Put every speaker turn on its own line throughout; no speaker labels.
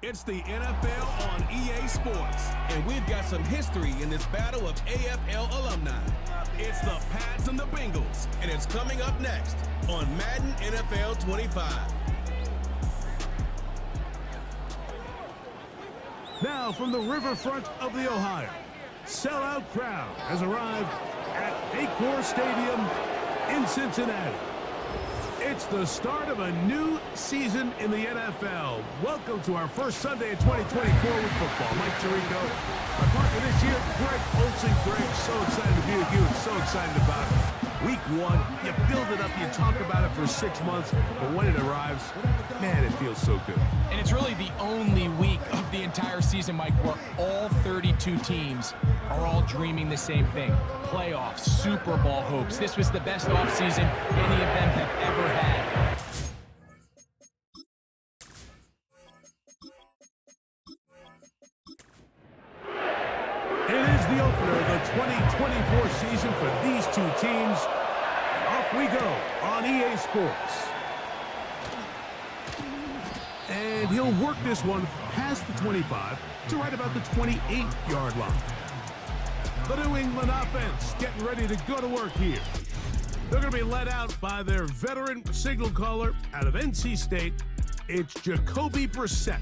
It's the NFL on EA Sports, and we've got some history in this battle of AFL alumni. It's the Pats and the Bengals, and it's coming up next on Madden NFL 25.
Now from the riverfront of the Ohio, sellout crowd has arrived at Acor Stadium in Cincinnati. It's the start of a new season in the NFL. Welcome to our first Sunday in 2024 with football. Mike Tirico, our partner this year, Greg Olsen. Greg, so excited to be with you and so excited about Week 1. You build it up, you talk about it for 6 months, but when it arrives, man, it feels so good.
And it's really the only week of the entire season, Mike, where all 32 teams are all dreaming the same thing. Playoffs, Super Bowl hopes. This was the best offseason any of them have ever had.
It is the opener of the 2024 season for these two teams. And off we go on EA Sports. And he'll work this one past the 25 to right about the 28-yard line. The New England offense getting ready to go to work here. They're going to be led out by their veteran signal caller out of NC State. It's Jacoby Brissett.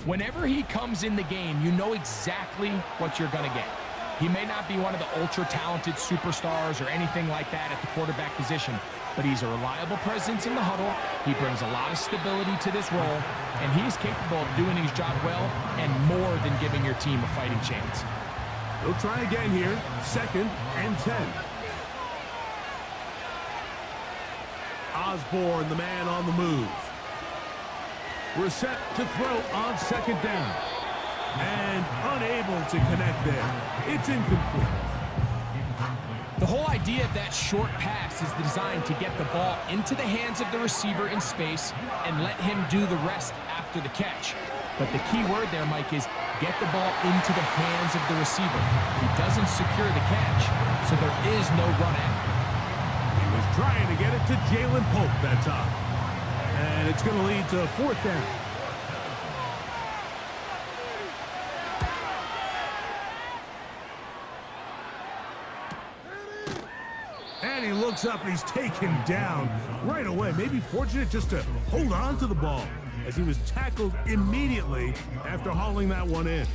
Whenever he comes in the game, you know exactly what you're going to get. He may not be one of the ultra-talented superstars or anything like that at the quarterback position, but he's a reliable presence in the huddle. He brings a lot of stability to this role, and he's capable of doing his job well and more than giving your team a fighting chance.
They'll try again here, 2nd and 10. Osborne, the man on the move. Brissett to throw on 2nd down. And unable to connect there. It's incomplete.
The whole idea of that short pass is designed to get the ball into the hands of the receiver in space and let him do the rest after the catch. But the key word there, Mike, is get the ball into the hands of the receiver. He doesn't secure the catch, so there is no run after.
He was trying to get it to Jalen Pope that time. And it's going to lead to 4th down. And he looks up and he's taken down right away. Maybe fortunate just to hold on to the ball as he was tackled immediately after hauling that one in.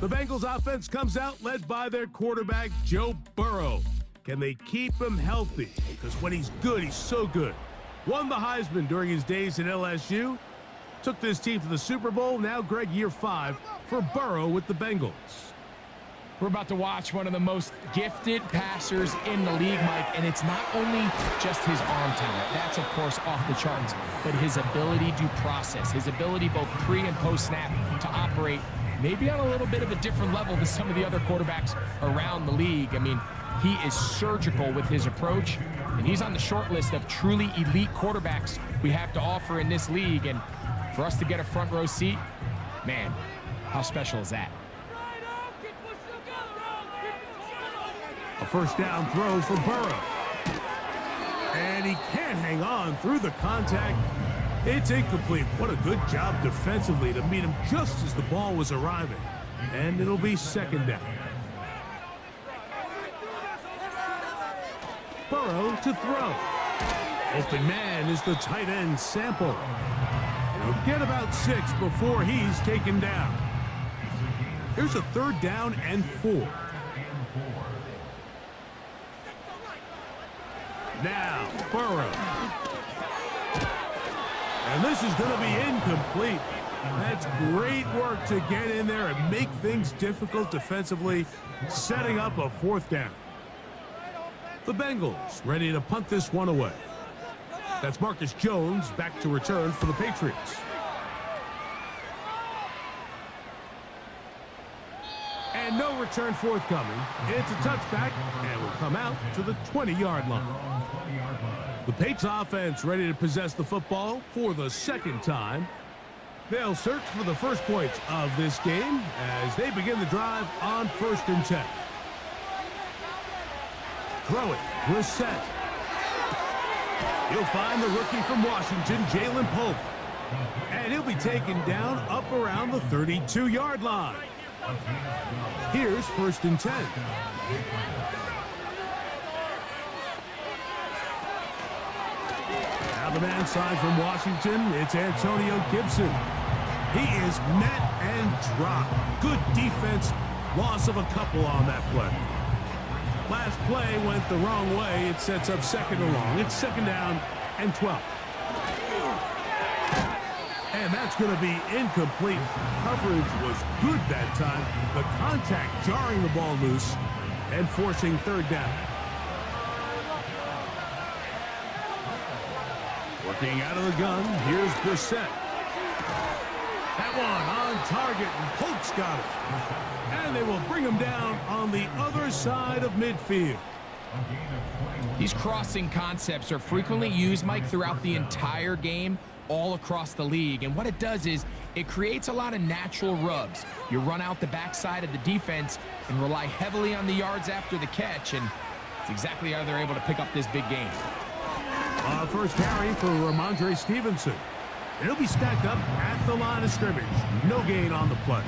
The Bengals offense comes out led by their quarterback, Joe Burrow. Can they keep him healthy? Because when he's good, he's so good. Won the Heisman during his days at LSU. Took this team to the Super Bowl. Now, Greg, year 5 for Burrow with the Bengals.
We're about to watch one of the most gifted passers in the league, Mike, and it's not only just his arm talent. That's, of course, off the charts, but his ability to process, his ability both pre- and post-snap to operate maybe on a little bit of a different level than some of the other quarterbacks around the league. I mean, he is surgical with his approach, and he's on the short list of truly elite quarterbacks we have to offer in this league. And for us to get a front row seat, man, how special is that?
A 1st down throw for Burrow. And he can't hang on through the contact. It's incomplete. What a good job defensively to meet him just as the ball was arriving. And it'll be 2nd down. Burrow to throw. Open man is the tight end, Sample. He'll get about 6 before he's taken down. Here's a 3rd down and 4. Now, Burrow. And this is going to be incomplete. That's great work to get in there and make things difficult defensively, setting up a 4th down. The Bengals ready to punt this one away. That's Marcus Jones back to return for the Patriots. And no return forthcoming. It's a touchback and will come out to the 20-yard line. The Patriots offense ready to possess the football for the 2nd time. They'll search for the first points of this game as they begin the drive on 1st and 10. Throw it, Brissett. He'll find the rookie from Washington, Jalen Pope. And he'll be taken down up around the 32-yard line. Here's 1st and 10. Now the man side from Washington, it's Antonio Gibson. He is met and dropped. Good defense, loss of a couple on that play. Last play went the wrong way. It sets up 2nd and long. It's 2nd down and 12. And that's going to be incomplete. Coverage was good that time. The contact jarring the ball loose and forcing 3rd down. Working out of the gun, here's Brissett. That one on target, and Polk's got it. And they will bring him down on the other side of midfield.
These crossing concepts are frequently used, Mike, throughout the entire game, all across the league. And what it does is it creates a lot of natural rubs. You run out the backside of the defense and rely heavily on the yards after the catch, and it's exactly how they're able to pick up this big game.
First carry for Ramondre Stevenson. He'll be stacked up at the line of scrimmage. No gain on the play.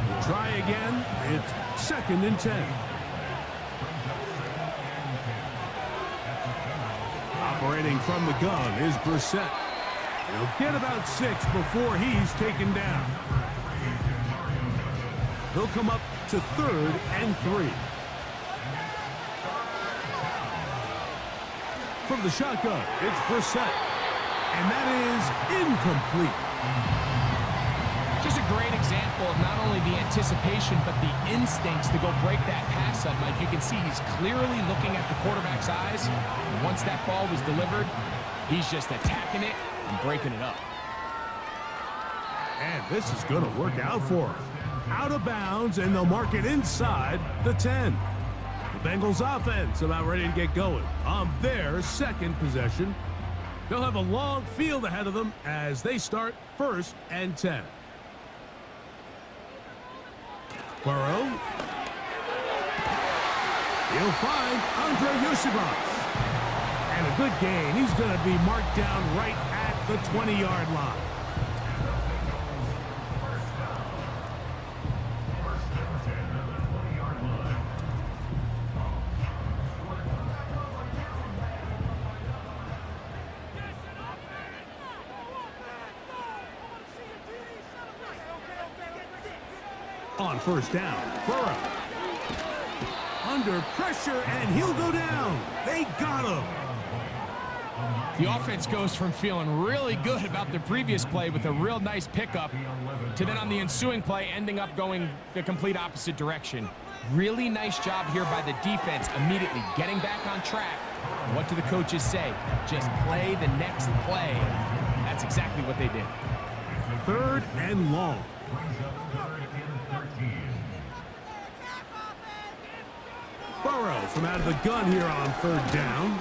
We'll try again. It's 2nd and 10. Operating from the gun is Brissett. He'll get about 6 before he's taken down. He'll come up to 3rd and 3. From the shotgun, it's Brissett. And that is incomplete.
Just a great example of not only the anticipation, but the instincts to go break that pass up, Mike. You can see he's clearly looking at the quarterback's eyes. And once that ball was delivered, he's just attacking it and breaking it up.
And this is going to work out for him. Out of bounds, and they'll mark it inside the 10. The Bengals offense about ready to get going on their 2nd possession. They'll have a long field ahead of them as they start 1st and 10. Burrow. He'll find Andre Yosibas. And a good gain. He's going to be marked down right at the 20-yard line. On 1st down, Burrow. Under pressure, and he'll go down. They got him.
The offense goes from feeling really good about the previous play with a real nice pickup to then on the ensuing play ending up going the complete opposite direction. Really nice job here by the defense, immediately getting back on track. And what do the coaches say? Just play the next play. That's exactly what they did.
3rd and long. Burrow from out of the gun here on 3rd down.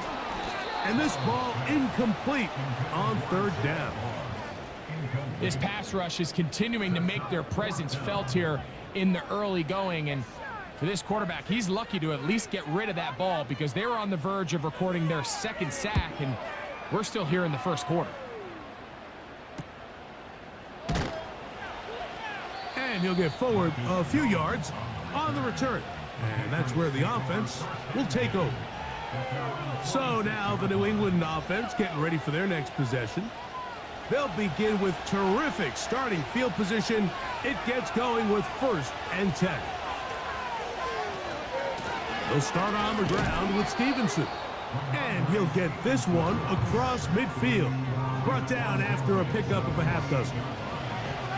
And this ball incomplete on 3rd down.
This pass rush is continuing to make their presence felt here in the early going. And for this quarterback, he's lucky to at least get rid of that ball because they were on the verge of recording their 2nd sack, and we're still here in the 1st quarter.
And he'll get forward a few yards on the return. And that's where the offense will take over. So now the New England offense getting ready for their next possession. They'll begin with terrific starting field position. It gets going with 1st and 10. They'll start on the ground with Stevenson. And he'll get this one across midfield. Brought down after a pickup of a half dozen.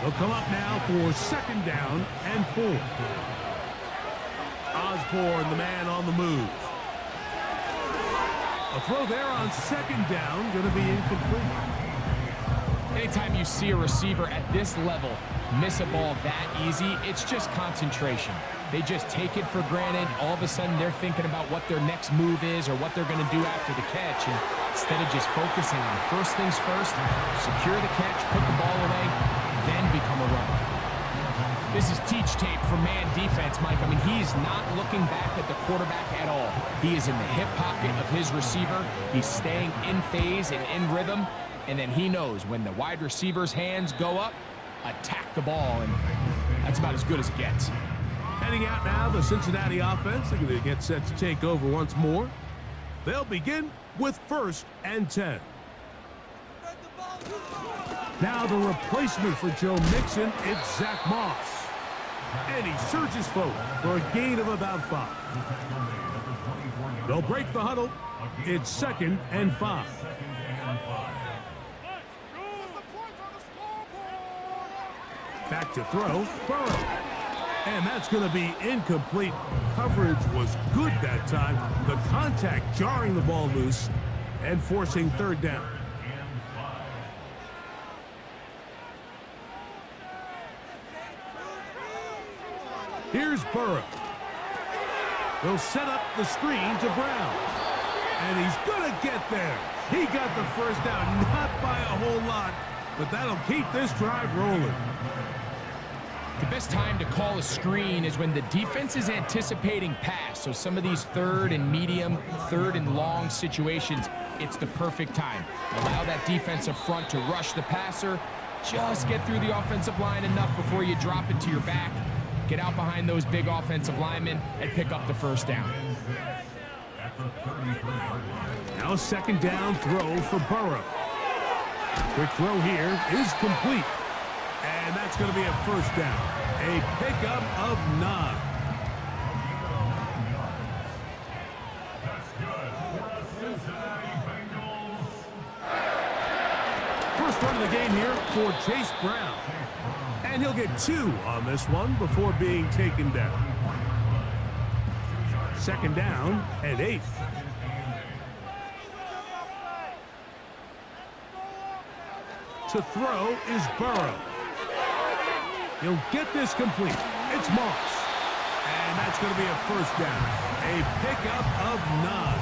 They'll come up now for 2nd down and 4. Osborne, the man on the move. A throw there on 2nd down, going to be incomplete.
Anytime you see a receiver at this level miss a ball that easy, it's just concentration. They just take it for granted. All of a sudden, they're thinking about what their next move is or what they're going to do after the catch. And instead of just focusing on first things first, secure the catch, put the ball away, then become a runner. This is teach tape for man defense, Mike. I mean, he's not looking back at the quarterback at all. He is in the hip pocket of his receiver. He's staying in phase and in rhythm, And then he knows when the wide receiver's hands go up, attack the ball, and that's about as good as it gets.
Heading out now, the Cincinnati offense. They're going to get set to take over once more. They'll begin with 1st and 10. Now the replacement for Joe Mixon, it's Zach Moss. And he surges forward for a gain of about 5. They'll break the huddle. It's 2nd and 5. Back to throw, Burrow. And that's going to be incomplete. Coverage was good that time. The contact jarring the ball loose and forcing 3rd down. Here's Burrow. They'll set up the screen to Brown. And he's going to get there. He got the 1st down, not by a whole lot, but that'll keep this drive rolling.
The best time to call a screen is when the defense is anticipating pass. So some of these 3rd and medium, 3rd and long situations, it's the perfect time. Allow that defensive front to rush the passer. Just get through the offensive line enough before you drop it to your back. Get out behind those big offensive linemen and pick up the 1st down.
Now 2nd down throw for Burrow. Quick throw here is complete. And that's going to be a 1st down. A pickup of 9. First run of the game here for Chase Brown. And he'll get 2 on this one before being taken down. 2nd down and 8. To throw is Burrow. He'll get this complete. It's Moss. And that's going to be a 1st down. A pickup of 9.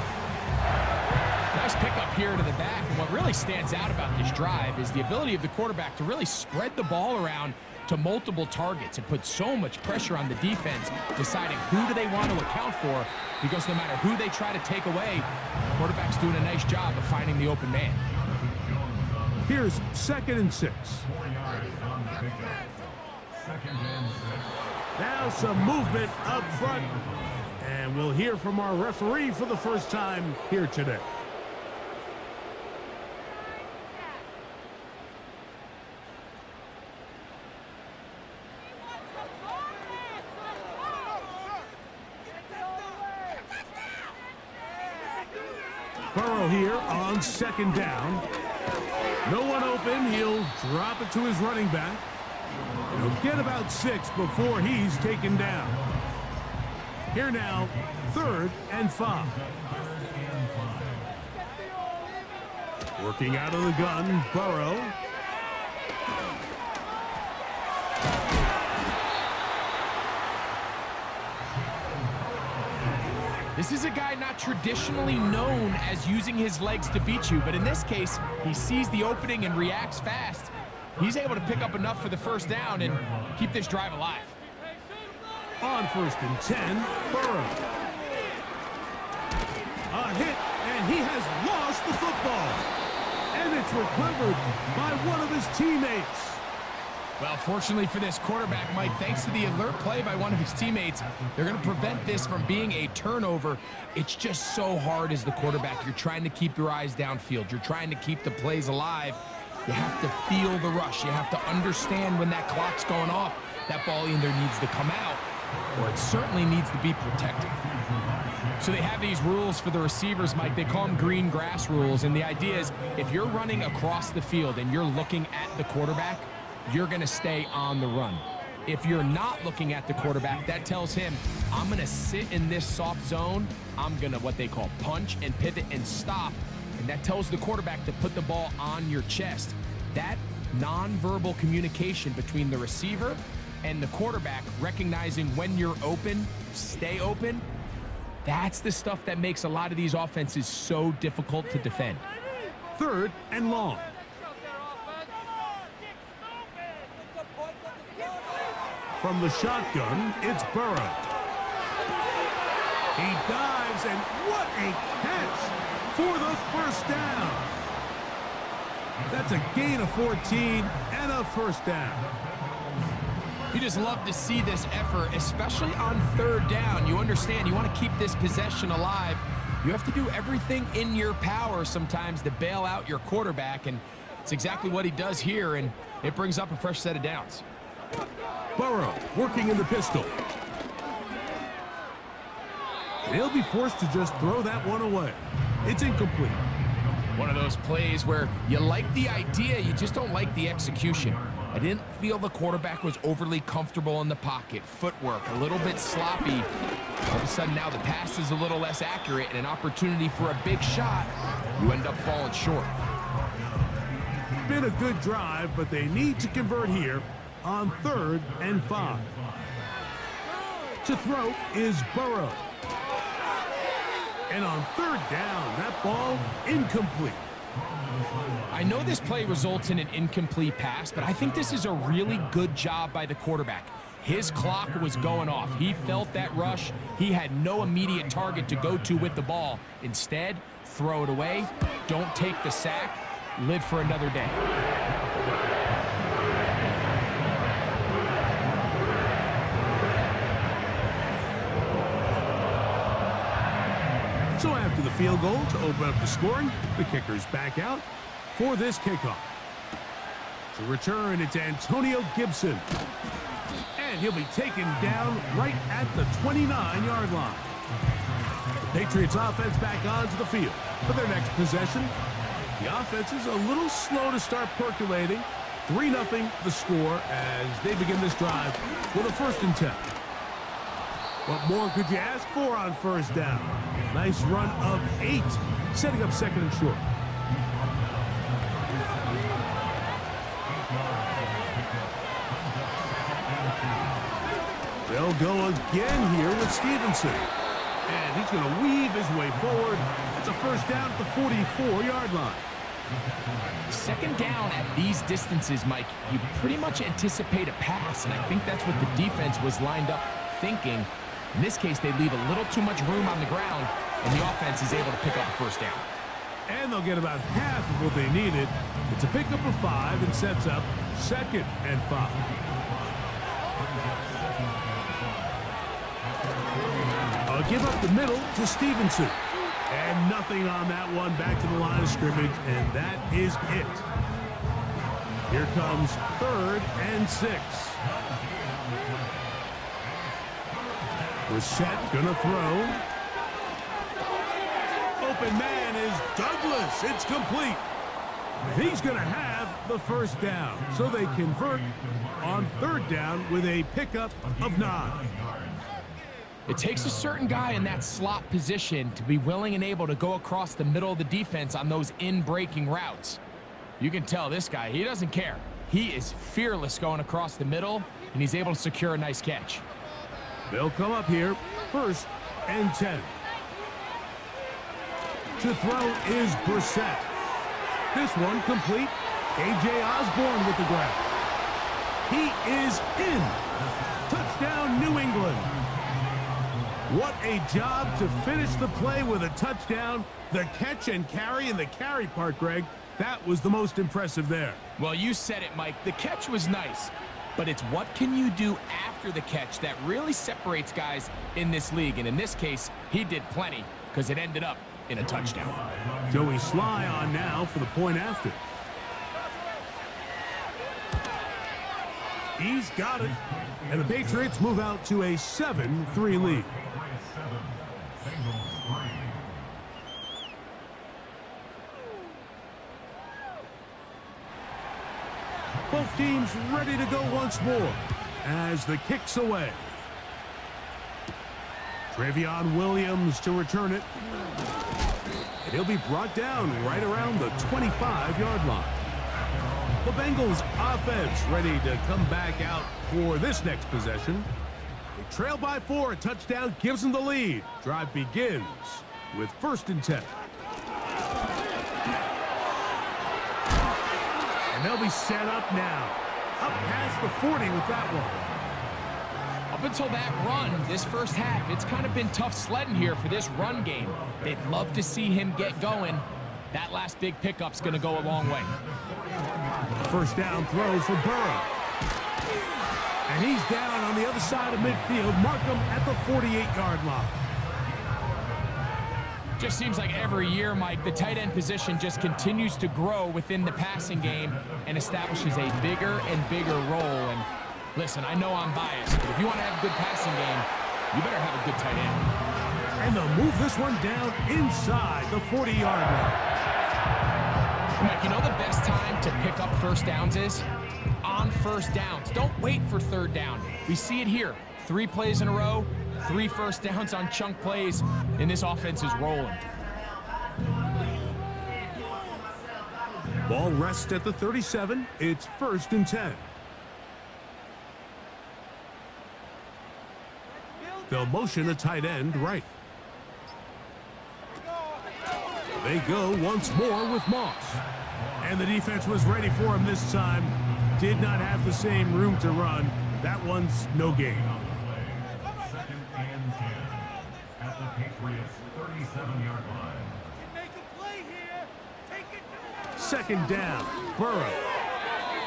Nice pickup here to the back. And what really stands out about this drive is the ability of the quarterback to really spread the ball around to multiple targets and put so much pressure on the defense, deciding who do they want to account for, because no matter who they try to take away, the quarterback's doing a nice job of finding the open man.
Here's 2nd and 6. Now some movement up front. And we'll hear from our referee for the first time here today. Burrow here on 2nd down. No one open. He'll drop it to his running back. He'll get about 6 before he's taken down. Here now, 3rd and 5. Working out of the gun, Burrow.
This is a guy not traditionally known as using his legs to beat you, but in this case, he sees the opening and reacts fast. He's able to pick up enough for the 1st down and keep this drive alive.
On 1st and 10, Burrow. A hit, and he has lost the football. And it's recovered by one of his teammates.
Well, fortunately for this quarterback, Mike, thanks to the alert play by one of his teammates, they're going to prevent this from being a turnover. It's just so hard as the quarterback. You're trying to keep your eyes downfield. You're trying to keep the plays alive. You have to feel the rush. You have to understand when that clock's going off. That ball either needs to come out or it certainly needs to be protected. So they have these rules for the receivers, Mike. They call them green grass rules. And the idea is if you're running across the field and you're looking at the quarterback, you're going to stay on the run. If you're not looking at the quarterback, that tells him, I'm going to sit in this soft zone. I'm going to what they call punch and pivot and stop. And that tells the quarterback to put the ball on your chest. That nonverbal communication between the receiver and the quarterback, recognizing when you're open, stay open, that's the stuff that makes a lot of these offenses so difficult to defend.
3rd and long. From the shotgun, it's Burrow. He dives, and what a catch for the 1st down. That's a gain of 14 and a first down.
You just love to see this effort, especially on third down. You understand, you want to keep this possession alive. You have to do everything in your power sometimes to bail out your quarterback, and it's exactly what he does here, and it brings up a fresh set of downs.
Burrow working in the pistol. He'll be forced to just throw that one away. It's incomplete.
One of those plays where you like the idea, you just don't like the execution. I didn't feel the quarterback was overly comfortable in the pocket. Footwork, a little bit sloppy. All of a sudden now the pass is a little less accurate and an opportunity for a big shot. You end up falling short.
Been a good drive, but they need to convert here on 3rd and 5. To throw is Burrow. And on 3rd down, that ball incomplete.
I know this play results in an incomplete pass, but I think this is a really good job by the quarterback. His clock was going off. He felt that rush. He had no immediate target to go to with the ball. Instead, throw it away. Don't take the sack. Live for another day.
So after the field goal to open up the scoring, the kicker's back out for this kickoff. To return, it's Antonio Gibson. And he'll be taken down right at the 29-yard line. The Patriots offense back onto the field for their next possession. The offense is a little slow to start percolating. 3-0 the score as they begin this drive with a 1st and 10. What more could you ask for on 1st down? Nice run of 8, setting up 2nd and short. They'll go again here with Stevenson. And he's going to weave his way forward. It's a 1st down at the 44-yard line.
2nd down at these distances, Mike, you pretty much anticipate a pass, and I think that's what the defense was lined up thinking. In this case, they leave a little too much room on the ground, and the offense is able to pick up a 1st down.
And they'll get about half of what they needed. It's a pickup of 5 and sets up 2nd and 5. A give up the middle to Stevenson. And nothing on that one, back to the line of scrimmage, and that is it. Here comes 3rd and 6. Brissett gonna throw. Open man is Douglas. It's complete. He's gonna have the 1st down. So they convert on 3rd down with a pickup of 9.
It takes a certain guy in that slot position to be willing and able to go across the middle of the defense on those in-breaking routes. You can tell this guy, he doesn't care. He is fearless going across the middle, and he's able to secure a nice catch.
They'll come up here, 1st and 10. To throw is Brissett. This one complete. A.J. Osborne with the grab. He is in. Touchdown, New England. What a job to finish the play with a touchdown. The catch and carry, and the carry part, Greg, that was the most impressive there.
Well, you said it, Mike. The catch was nice, but it's what can you do after the catch that really separates guys in this league. And in this case, he did plenty because it ended up in a touchdown.
Joey Sly on now for the point after. He's got it. And the Patriots move out to a 7-3 lead. Both teams ready to go once more as the kick's away. Travion Williams to return it. And he'll be brought down right around the 25-yard line. The Bengals offense ready to come back out for this next possession. They trail by 4. A touchdown gives them the lead. Drive begins with 1st and 10. And they'll be set up now. Up past the 40 with that one.
Up until that run, this first half, it's kind of been tough sledding here for this run game. They'd love to see him get going. That last big pickup's going to go a long way.
First down throw for Burrow. And he's down on the other side of midfield. Mark him at the 48-yard line.
Just seems like every year, Mike, the tight end position just continues to grow within the passing game and establishes a bigger and bigger role. And listen, I know I'm biased, but if you want to have a good passing game, you better have a good tight end.
And they'll move this one down inside the 40-yard line.
Mike, you know the best time to pick up first downs is? On first downs. Don't wait for third down. We see it here. 3 plays in a row, 3 first downs on chunk plays, and this offense is rolling.
Ball rests at the 37. It's 1st and 10. They'll motion a tight end right. They go once more with Moss. And the defense was ready for him this time. Did not have the same room to run. That one's no gain.
Second and 10 at the Patriots 37-yard line.
Make a play here. Take it to
2nd down. Burrow.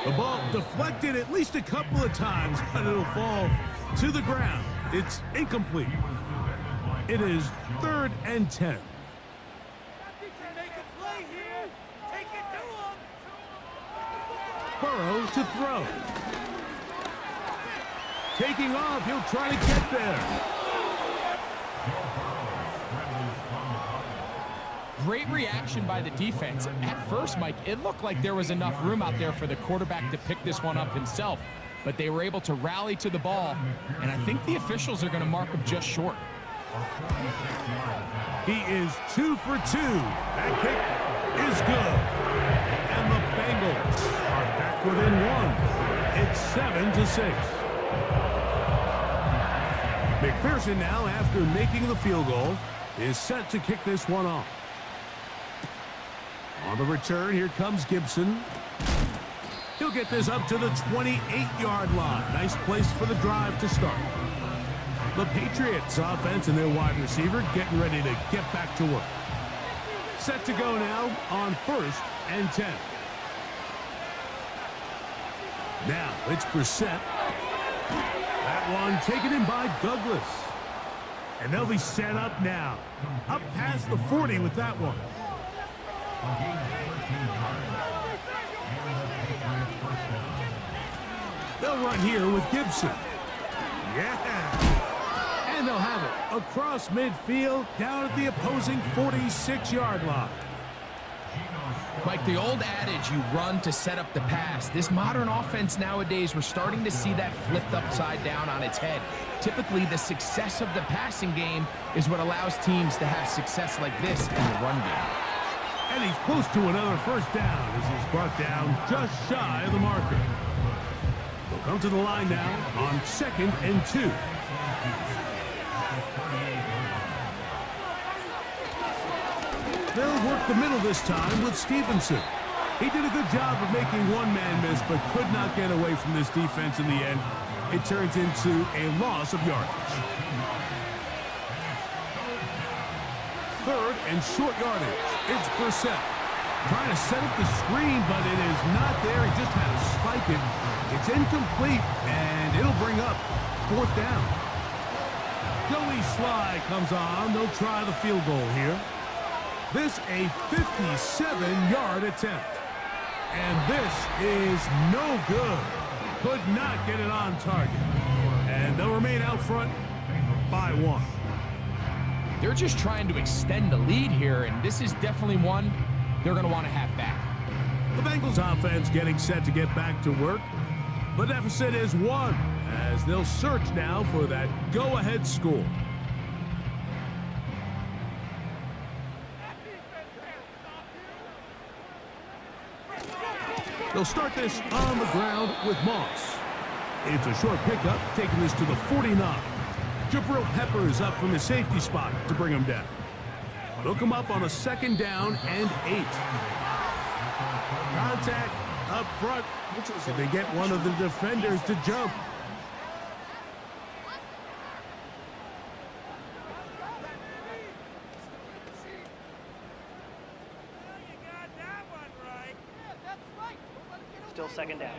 The ball deflected at least a couple of times, but it'll fall to the ground. It's incomplete. It is 3rd and 10.
make a play here. Take it to him.
Burrow to throw. Taking off, he'll try to get there.
Great reaction by the defense. At first, Mike, it looked like there was enough room out there for the quarterback to pick this one up himself, but they were able to rally to the ball, and I think the officials are going to mark him just short.
He is 2 for 2. That kick is good. And the Bengals are back within 1. It's 7-6. McPherson now, after making the field goal, is set to kick this one off. On the return, here comes Gibson. He'll get this up to the 28-yard line. Nice place for the drive to start. The Patriots offense and their wide receiver getting ready to get back to work. Set to go now on 1st and 10. Now it's Brissett. That one taken in by Douglas. And they'll be set up now. Up past the 40 with that one. They'll run here with Gibson. Yeah. And they'll have it across midfield down at the opposing 46-yard line.
Like the old adage, you run to set up the pass. This modern offense nowadays, we're starting to see that flipped upside down on its head. Typically, the success of the passing game is what allows teams to have success like this in the run game.
And he's close to another first down as he's brought down just shy of the marker. They'll come to the line now on 2nd and 2. They'll work the middle this time with Stevenson. He did a good job of making one man miss, but could not get away from this defense in the end. It turns into a loss of yardage. 3rd and short yardage. It's Brissett. Trying to set up the screen, but it is not there. He just had to spike it. It's incomplete, and it'll bring up 4th down. Joey Sly comes on. They'll try the field goal here. This a 57-yard attempt. And this is no good. Could not get it on target. And they'll remain out front by 1.
They're just trying to extend the lead here, and this is definitely one they're going to want to have back.
The Bengals offense getting set to get back to work. The deficit is 1 as they'll search now for that go-ahead score. They'll start this on the ground with Moss. It's a short pickup, taking this to the 49. Jabril Peppers up from his safety spot to bring him down. They'll come up on a 2nd down and 8. Contact up front. Did they get one of the defenders to jump?
second down.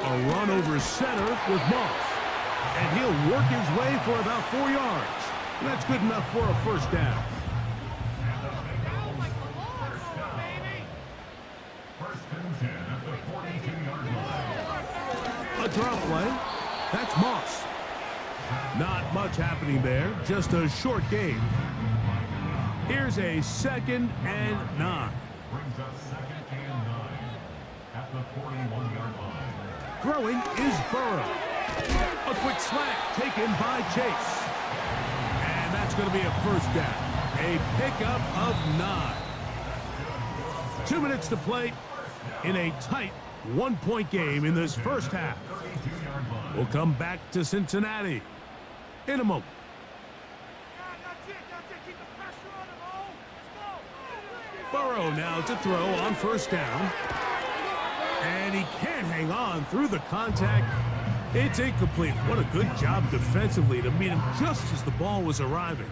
A run over center with Moss. And he'll work his way for about 4 yards. And that's good enough for a first down.
First and 10 at the 42-yard line.
A drop play. That's Moss. Not much happening there. Just a short gain. Here's a 2nd and 9.
Brings up 2nd and 9 at the 41-yard line.
Throwing is Burrow. A quick slant taken by Chase. And that's going to be a first down. A pickup of 9. 2 minutes to play in a tight 1-point game in this first half. We'll come back to Cincinnati in a moment. Burrow now to throw on first down. And he can't hang on through the contact. It's incomplete. What a good job defensively to meet him just as the ball was arriving.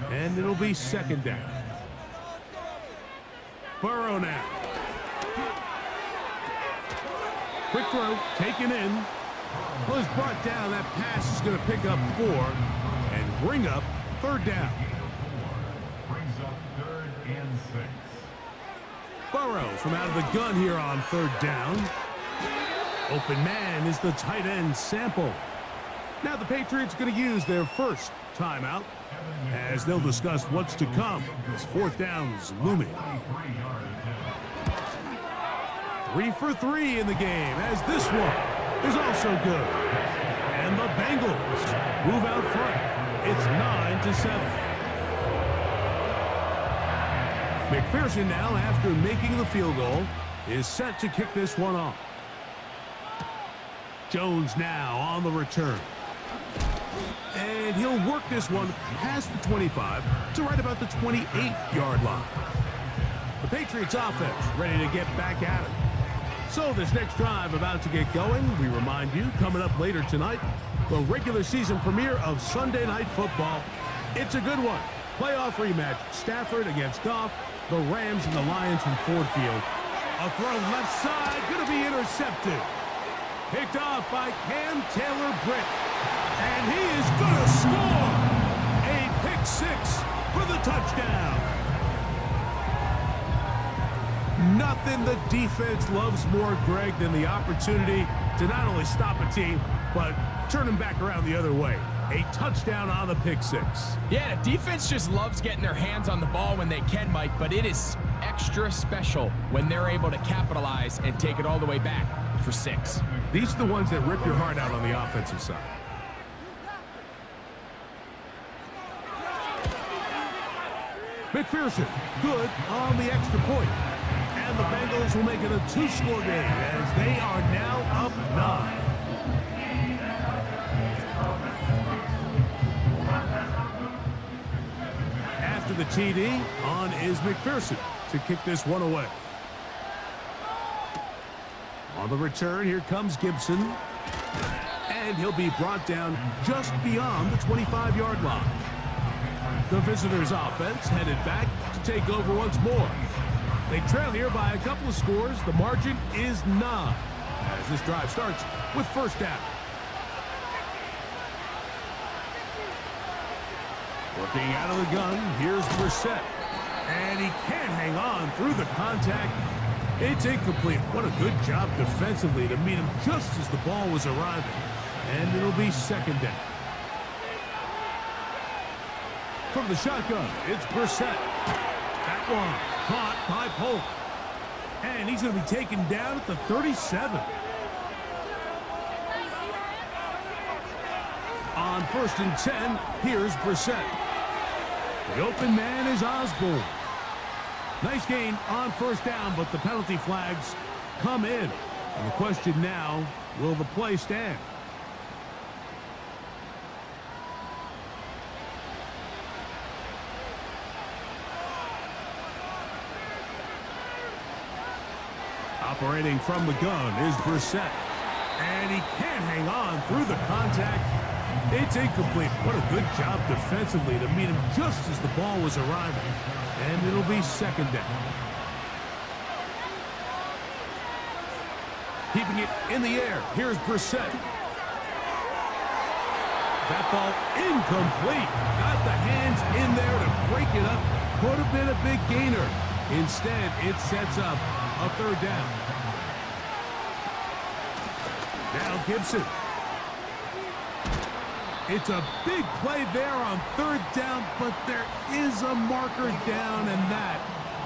And it'll be 2nd down. Burrow now. Quick throw, taken in. Was brought down. That pass is going to pick up 4 and bring up 3rd down.
Brings up 3rd and 6.
Burrow from out of the gun here on 3rd down. Open man is the tight end Sample. Now the Patriots going to use their first timeout as they'll discuss what's to come as 4th down is looming. 3 for 3 in the game as this one is also good. And the Bengals move out front. It's 9-7. McPherson now, after making the field goal, is set to kick this one off. Jones now on the return. And he'll work this one past the 25 to right about the 28-yard line. The Patriots offense ready to get back at it. So this next drive about to get going. We remind you, coming up later tonight, the regular season premiere of Sunday Night Football. It's a good one. Playoff rematch, Stafford against Goff, the Rams and the Lions from Ford Field. A throw left side, going to be intercepted. Picked off by Cam Taylor-Britt. And he is going to score. A pick 6 for the touchdown. Nothing the defense loves more, Greg, than the opportunity to not only stop a team, but turn them back around the other way. A touchdown on the pick 6.
Yeah, the defense just loves getting their hands on the ball when they can, Mike, but it is extra special when they're able to capitalize and take it all the way back for 6.
These are the ones that rip your heart out on the offensive side. McPherson, good on the extra point. And the Bengals will make it a 2-score game as they are now up 9. After the TD, on is McPherson to kick this one away. On the return, here comes Gibson. And he'll be brought down just beyond the 25-yard line. The visitors' offense headed back to take over once more. They trail here by a couple of scores. The margin is 9 as this drive starts with first down. Working out of the gun, here's Brissett. And he can't hang on through the contact. It's incomplete. What a good job defensively to meet him just as the ball was arriving. And it'll be 2nd down. From the shotgun, it's Brissett. That one caught by Polk. And he's going to be taken down at the 37. On 1st and 10, here's Brissett. The open man is Osborne. Nice gain on first down, but the penalty flags come in. And the question now, will the play stand? Operating from the gun is Brissett. And he can't hang on through the contact. It's incomplete. What a good job defensively to meet him just as the ball was arriving. And it'll be second down. Keeping it in the air. Here's Brissett. That ball incomplete. Got the hands in there to break it up. Could have been a big gainer. Instead, it sets up a third down. Now Gibson. It's a big play there on third down, but there is a marker down, and that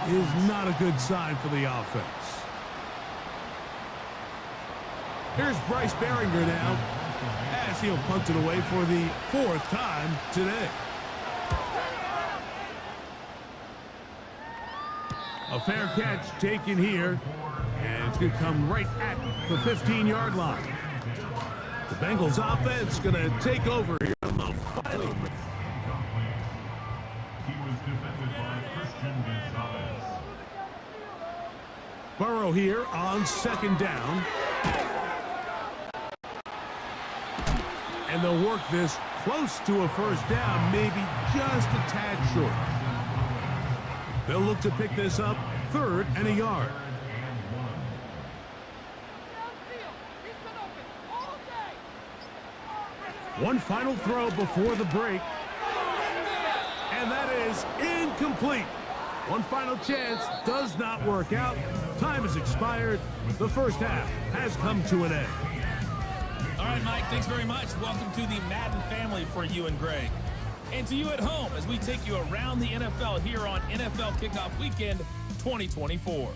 is not a good sign for the offense. Here's Bryce Behringer now, as he'll punt it away for the fourth time today. A fair catch taken here, and it's going to come right at the 15-yard line. The Bengals offense going to take over here on the final.
He was defended by Christian Gonzalez.
Burrow here on second down. And they'll work this close to a first down, maybe just a tad short. They'll look to pick this up third and a yard. One final throw before the break. And that is incomplete. One final chance does not work out. Time has expired. The first half has come to an end.
All right, Mike, thanks very much. Welcome to the Madden family for you and Greg. And to you at home as we take you around the NFL here on NFL Kickoff Weekend 2024.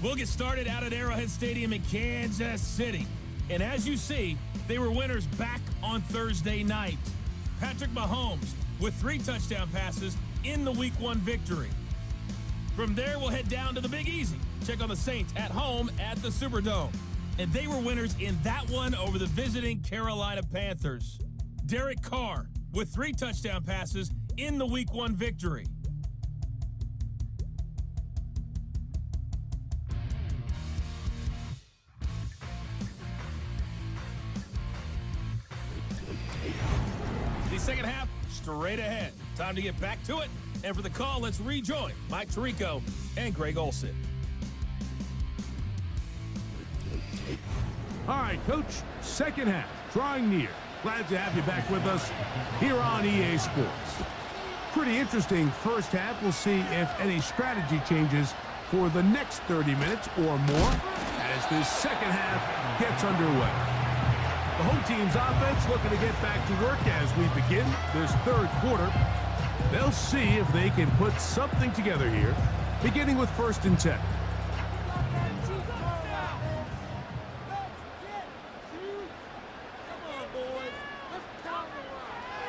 We'll get started out at Arrowhead Stadium in Kansas City. And as you see, they were winners back on Thursday night. Patrick Mahomes with 3 touchdown passes in the Week 1 victory. From there, we'll head down to the Big Easy. Check on the Saints at home at the Superdome. And they were winners in that one over the visiting Carolina Panthers. Derek Carr with 3 touchdown passes in the Week 1 victory. The second half, straight ahead. Time to get back to it. And for the call, let's rejoin Mike Tirico and Greg Olson.
All right, Coach, second half, drawing near. Glad to have you back with us here on EA Sports. Pretty interesting first half. We'll see if any strategy changes for the next 30 minutes or more as this second half gets underway. The home team's offense looking to get back to work as we begin this third quarter. They'll see if they can put something together here, beginning with 1st and 10.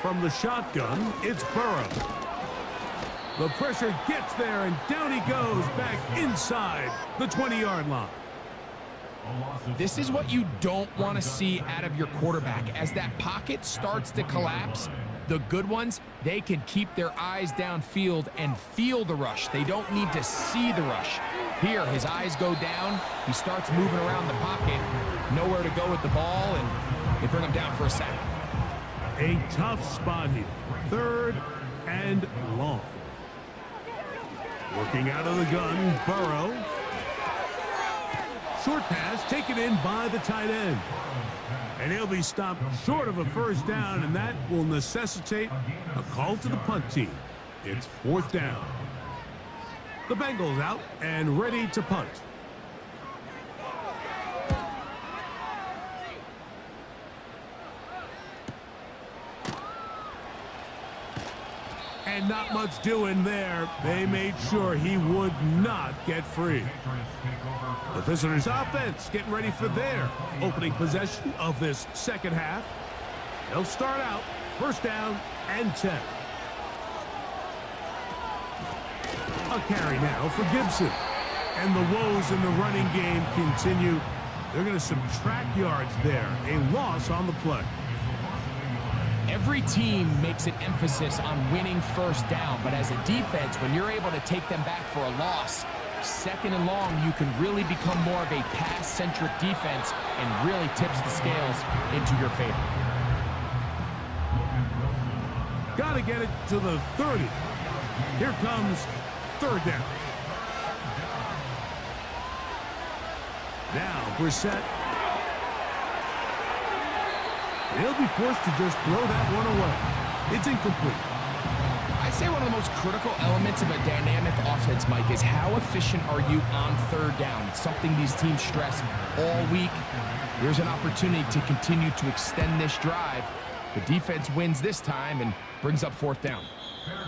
From the shotgun, it's Burrow. The pressure gets there, and down he goes back inside the 20-yard line.
This is what you don't want to see out of your quarterback. As that pocket starts to collapse, the good ones, they can keep their eyes downfield and feel the rush. They don't need to see the rush. Here, his eyes go down. He starts moving around the pocket. Nowhere to go with the ball, and they bring him down for a sack.
A tough spot here. 3rd and long. Working out of the gun, Burrow. Short pass taken in by the tight end. And he'll be stopped short of a first down, and that will necessitate a call to the punt team. It's 4th down. The Bengals out and ready to punt. And not much doing there. They made sure he would not get free. The visitors' offense getting ready for their opening possession of this second half. They'll start out 1st down and 10. A carry now for Gibson. And the woes in the running game continue. They're going to subtract yards there. A loss on the play.
Every team makes an emphasis on winning 1st down, but as a defense, when you're able to take them back for a loss, second and long, you can really become more of a pass-centric defense and really tips the scales into your favor.
Got to get it to the 30. Here comes third down. Now, Brissett. He'll be forced to just throw that one away. It's incomplete.
I'd say one of the most critical elements of a dynamic offense, Mike, is how efficient are you on third down. It's something these teams stress all week. Here's an opportunity to continue to extend this drive. The defense wins this time and brings up fourth down.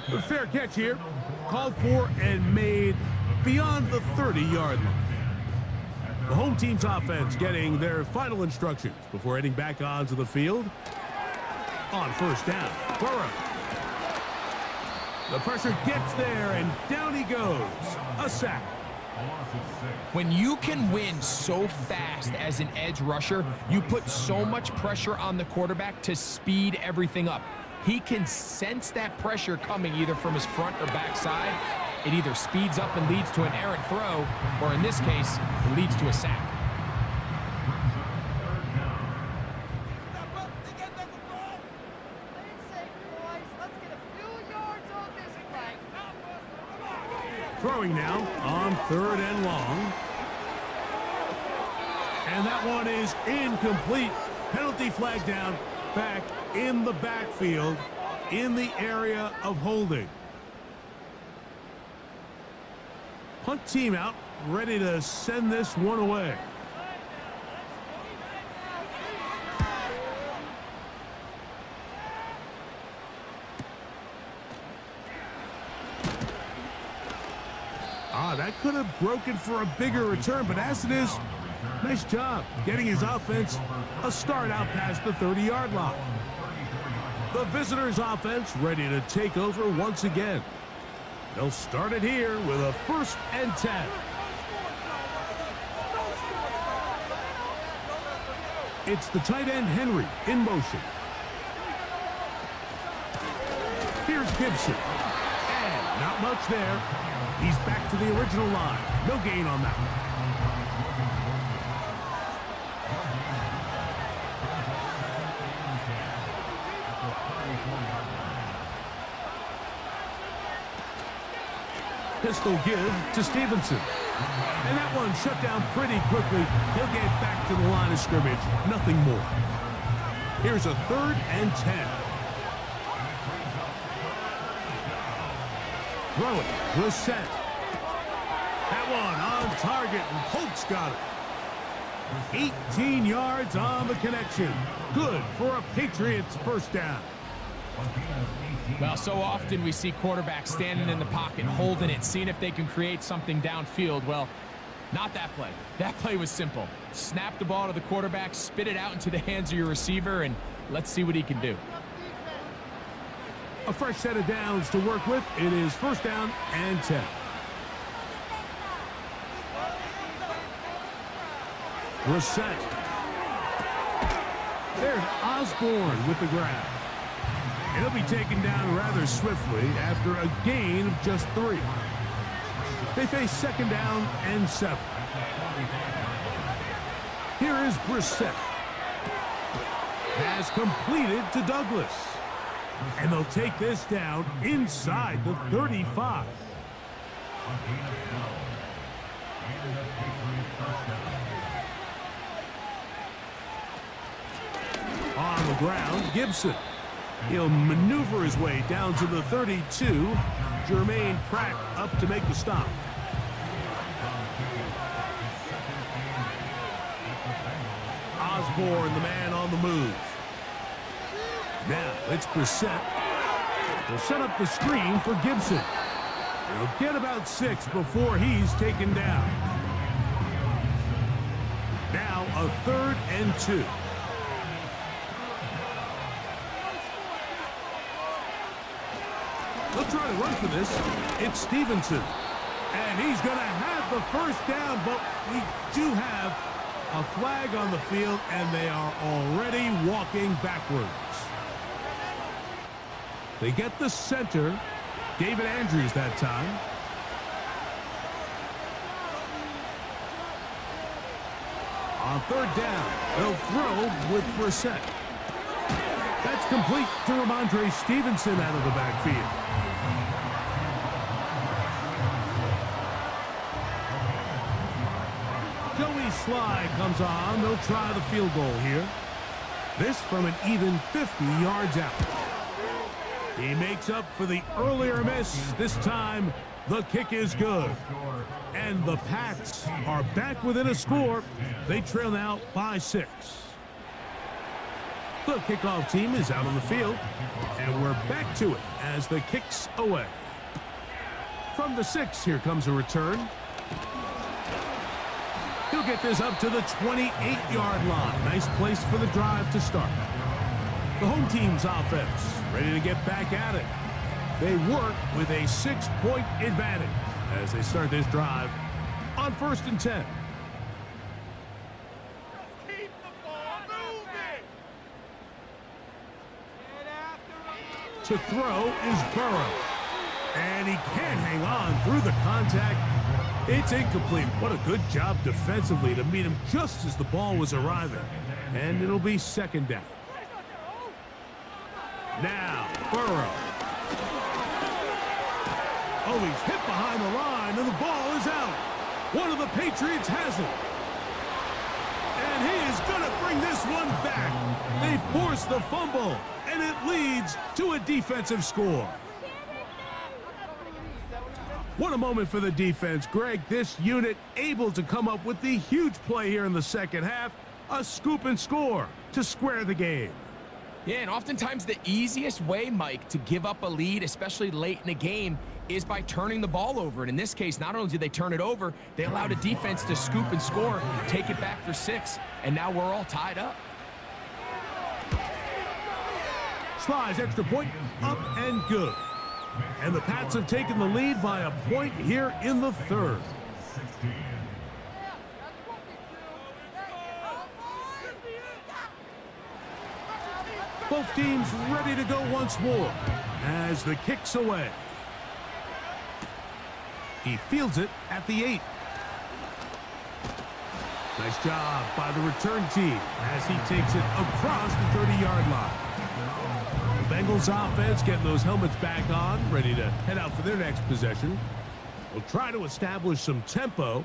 A fair catch here. Called for and made beyond the 30-yard line. The home team's offense getting their final instructions before heading back onto the field. On first down, Burrow. The pressure gets there, and down he goes. A sack.
When you can win so fast as an edge rusher, you put so much pressure on the quarterback to speed everything up. He can sense that pressure coming either from his front or back side. It either speeds up and leads to an errant throw, or in this case, it leads to a sack.
Throwing now on third and long. And that one is incomplete. Penalty flag down, back in the backfield, in the area of holding. Punt team out, ready to send this one away. That could have broken for a bigger return, but as it is, nice job getting his offense a start out past the 30-yard line. The visitors' offense ready to take over once again. They'll start it here with a 1st and 10. It's the tight end Henry in motion. Here's Gibson. And not much there. He's back to the original line. No gain on that one. Pistol give to Stevenson. And that one shut down pretty quickly. He'll get back to the line of scrimmage. Nothing more. Here's a 3rd and 10. Throw it. Brissett. That one on target, and Holtz got it. 18 yards on the connection. Good for a Patriots first down.
Well, so often we see quarterbacks standing in the pocket, holding it, seeing if they can create something downfield. Well, not that play. That play was simple. Snap the ball to the quarterback, spit it out into the hands of your receiver, and let's see what he can do.
A fresh set of downs to work with. It is 1st down and 10. Brissett. There's Osborne with the grab. He'll be taken down rather swiftly after a gain of just 3. They face 2nd down and 7. Here is Brissett. Has completed to Douglas. And they'll take this down inside the 35. On the ground, Gibson. He'll maneuver his way down to the 32. Jermaine Pratt up to make the stop. Osborne, the man on the move. Now, it's Brissett. He'll set up the screen for Gibson. He'll get about 6 before he's taken down. Now, a 3rd and 2. They'll try to run for this. It's Stevenson. And he's going to have the first down, but we do have a flag on the field, and they are already walking backwards. They get the center, David Andrews that time. On third down, they'll throw with Brissett. That's complete to Ramondre Stevenson out of the backfield. Joey Sly comes on. They'll try the field goal here. This from an even 50 yards out. He makes up for the earlier miss. This time, the kick is good. And the Pats are back within a score. They trail now by 6. The kickoff team is out on the field, and we're back to it as the kick's away. From the 6, here comes a return. He'll get this up to the 28-yard line. Nice place for the drive to start. The home team's offense ready to get back at it. They work with a 6-point advantage as they start this drive on 1st and 10.
Keep the ball moving. Get after him.
To throw is Burrow. And he can't hang on through the contact. It's incomplete. What a good job defensively to meet him just as the ball was arriving. And it'll be 2nd down. Now, Burrow. Oh, he's hit behind the line, and the ball is out. One of the Patriots has it. And he is going to bring this one back. They force the fumble, and it leads to a defensive score. What a moment for the defense, Greg. This unit able to come up with the huge play here in the second half. A scoop and score to square the game.
Yeah, and oftentimes the easiest way, Mike, to give up a lead, especially late in a game, is by turning the ball over. And in this case, not only did they turn it over, they allowed a defense to scoop and score, take it back for 6, and now we're all tied up.
Sly's extra point, up and good. And the Pats have taken the lead by a point here in the 3rd. Both teams ready to go once more as the kick's away. He fields it at the 8. Nice job by the return team as he takes it across the 30-yard line. The Bengals offense getting those helmets back on, ready to head out for their next possession. They'll try to establish some tempo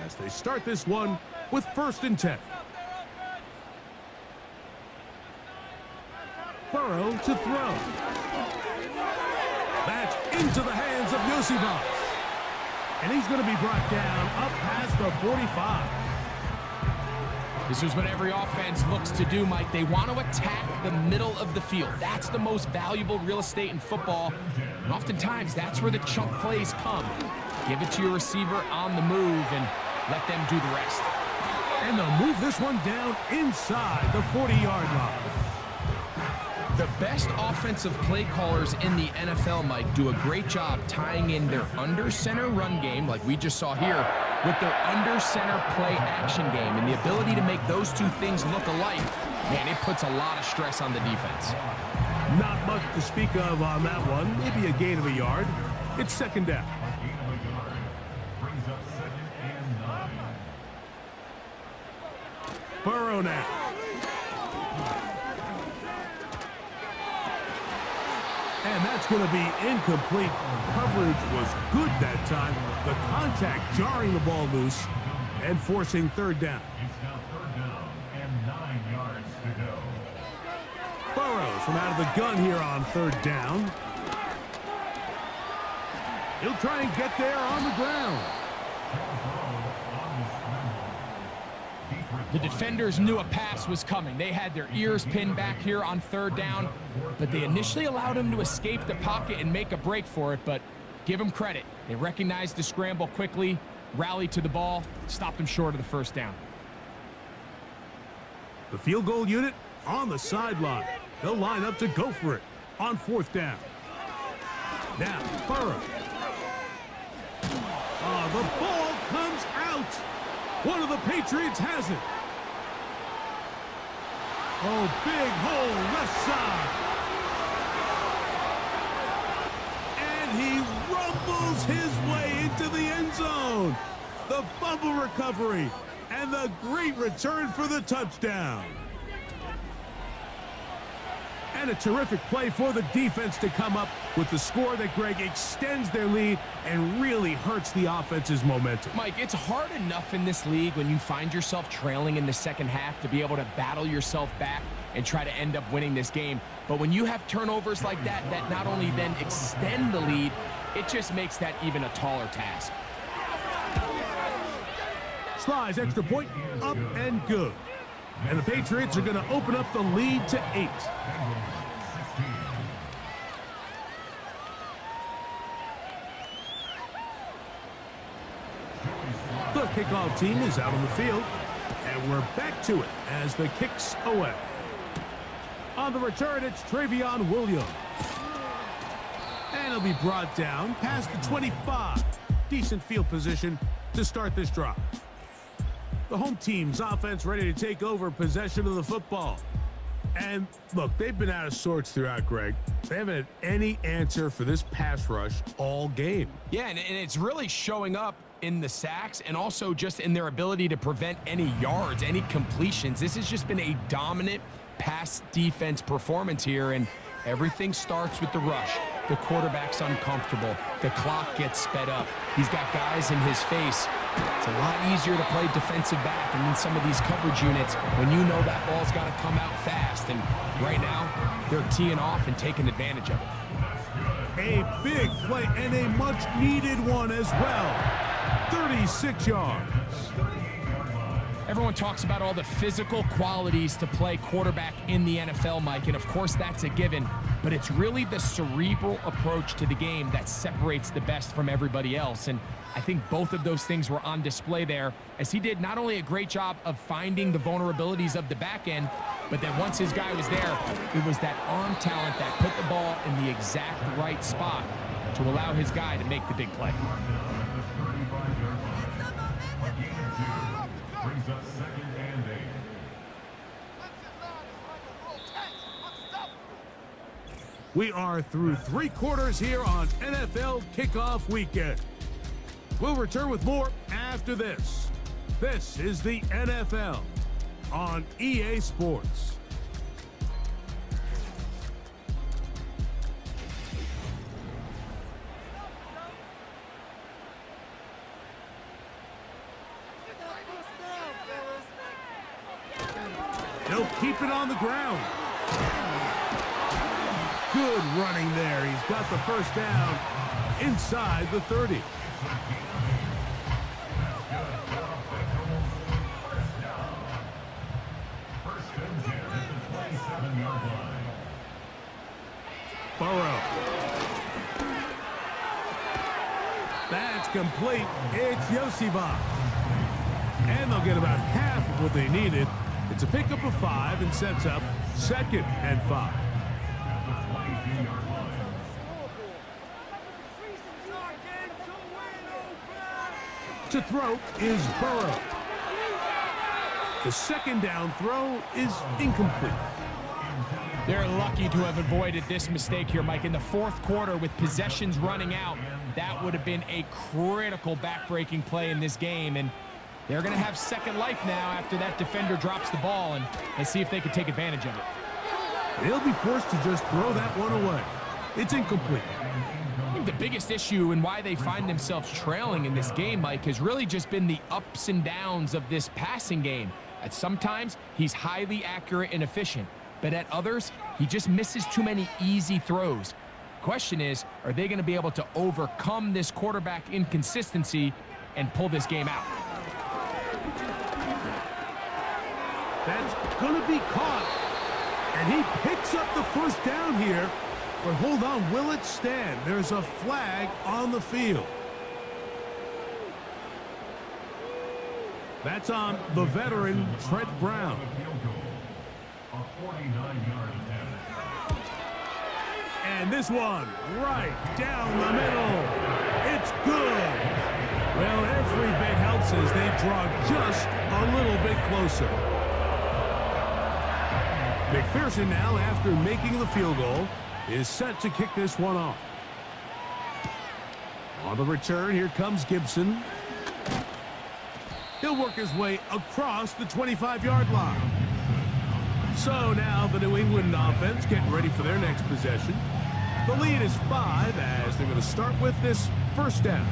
as they start this one with 1st and 10. Burrow to throw. That's into the hands of Yosivas. And he's going to be brought down up past the 45.
This is what every offense looks to do, Mike. They want to attack the middle of the field. That's the most valuable real estate in football. And oftentimes, that's where the chunk plays come. Give it to your receiver on the move and let them do the rest.
And they'll move this one down inside the 40-yard line.
The best offensive play callers in the NFL, Mike, do a great job tying in their under-center run game, like we just saw here, with their under-center play action game. And the ability to make those two things look alike, man, it puts a lot of stress on the defense.
Not much to speak of on that one. Maybe a gain of a yard. It's 2nd down. Burrow now. And that's going to be incomplete. Coverage was good that time. The contact jarring the ball loose and forcing 3rd down.
It's now 3rd down and 9 yards to go.
Burrows from out of the gun here on 3rd down. He'll try and get there on the ground.
The defenders knew a pass was coming. They had their ears pinned back here on 3rd down, but they initially allowed him to escape the pocket and make a break for it, but give him credit. They recognized the scramble quickly, rallied to the ball, stopped him short of the 1st down.
The field goal unit on the sideline. They'll line up to go for it on 4th down. Now, Burrow. Oh, the ball comes out. One of the Patriots has it. Oh, big hole left side. And he rumbles his way into the end zone. The fumble recovery And the great return for the touchdown. And a terrific play for the defense to come up with the score that, Greg, extends their lead and really hurts the offense's momentum.
Mike, it's hard enough in this league when you find yourself trailing in the second half to be able to battle yourself back and try to end up winning this game. But when you have turnovers like that, that not only then extend the lead, it just makes that even a taller task.
Slice extra point, up and good. And the Patriots are going to open up the lead to 8. The kickoff team is out on the field, and we're back to it as the kick's away. On the return, it's Travion Williams. And he'll be brought down past the 25. Decent field position to start this drive. The home team's offense ready to take over possession of the football. And look, they've been out of sorts throughout, Greg. They haven't had any answer for this pass rush all game.
Yeah, and it's really showing up in the sacks and also just in their ability to prevent any yards, any completions. This has just been a dominant pass defense performance here, and everything starts with the rush. The quarterback's uncomfortable. The clock gets sped up. He's got guys in his face. It's a lot easier to play defensive back and in some of these coverage units when you know that ball's got to come out fast. And right now, they're teeing off and taking advantage of it.
A big play and a much-needed one as well. 36 yards.
Everyone talks about all the physical qualities to play quarterback in the NFL, Mike, and of course that's a given, but it's really the cerebral approach to the game that separates the best from everybody else, and I think both of those things were on display there, as he did not only a great job of finding the vulnerabilities of the back end, but then once his guy was there, it was that arm talent that put the ball in the exact right spot to allow his guy to make the big play.
Brings up 2nd and 8.
We are through 3 quarters here on NFL Kickoff Weekend. We'll return with more after this. This is the NFL on EA Sports. He'll keep it on the ground. Good running there. He's got the first down inside the 30. Burrow. That's complete. It's Yoseva. And they'll get about half of what they needed. It's a pickup of 5 and sets up 2nd and 5. To throw is Burrow. The second down throw is incomplete.
They're lucky to have avoided this mistake here, Mike. In the 4th quarter, with possessions running out, that would have been a critical back-breaking play in this game, and they're going to have second life now after that defender drops the ball, and let's see if they can take advantage of it.
They'll be forced to just throw that one away. It's incomplete.
I think the biggest issue and why they find themselves trailing in this game, Mike, has really just been the ups and downs of this passing game. At sometimes, he's highly accurate and efficient, but at others, he just misses too many easy throws. Question is, are they going to be able to overcome this quarterback inconsistency and pull this game out?
That's going to be caught. And he picks up the first down here. But hold on, will it stand? There's a flag on the field. That's on the veteran, Trent Brown.
A 49-yard attempt.
And this one, right down the middle. It's good. Well, every bit helps as they draw just a little bit closer. McPherson now, after making the field goal, is set to kick this one off. On the return, here comes Gibson. He'll work his way across the 25-yard line. So now the New England offense getting ready for their next possession. The lead is 5 as they're going to start with this first down.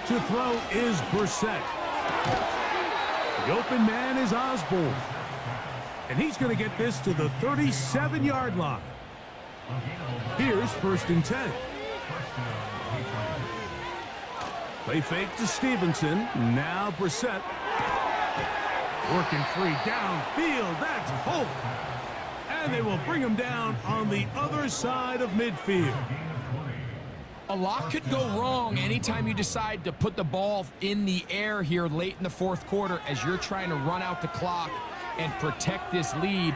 To throw is Brissett. The open man is Osborne. And he's going to get this to the 37-yard line. Here's 1st and 10. Play fake to Stevenson. Now Brissett. Working free downfield. That's Polk. And they will bring him down on the other side of midfield.
A lot could go wrong anytime you decide to put the ball in the air here late in the 4th quarter as you're trying to run out the clock and protect this lead.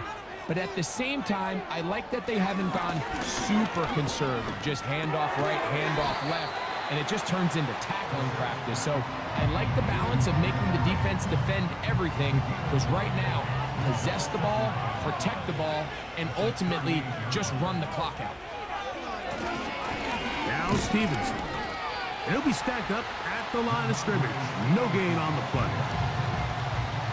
But at the same time, I like that they haven't gone super conservative. Just handoff right, handoff left, and it just turns into tackling practice. So I like the balance of making the defense defend everything, because right now, possess the ball, protect the ball, and ultimately just run the clock out.
Now Stevenson. He'll be stacked up at the line of scrimmage. No gain on the play.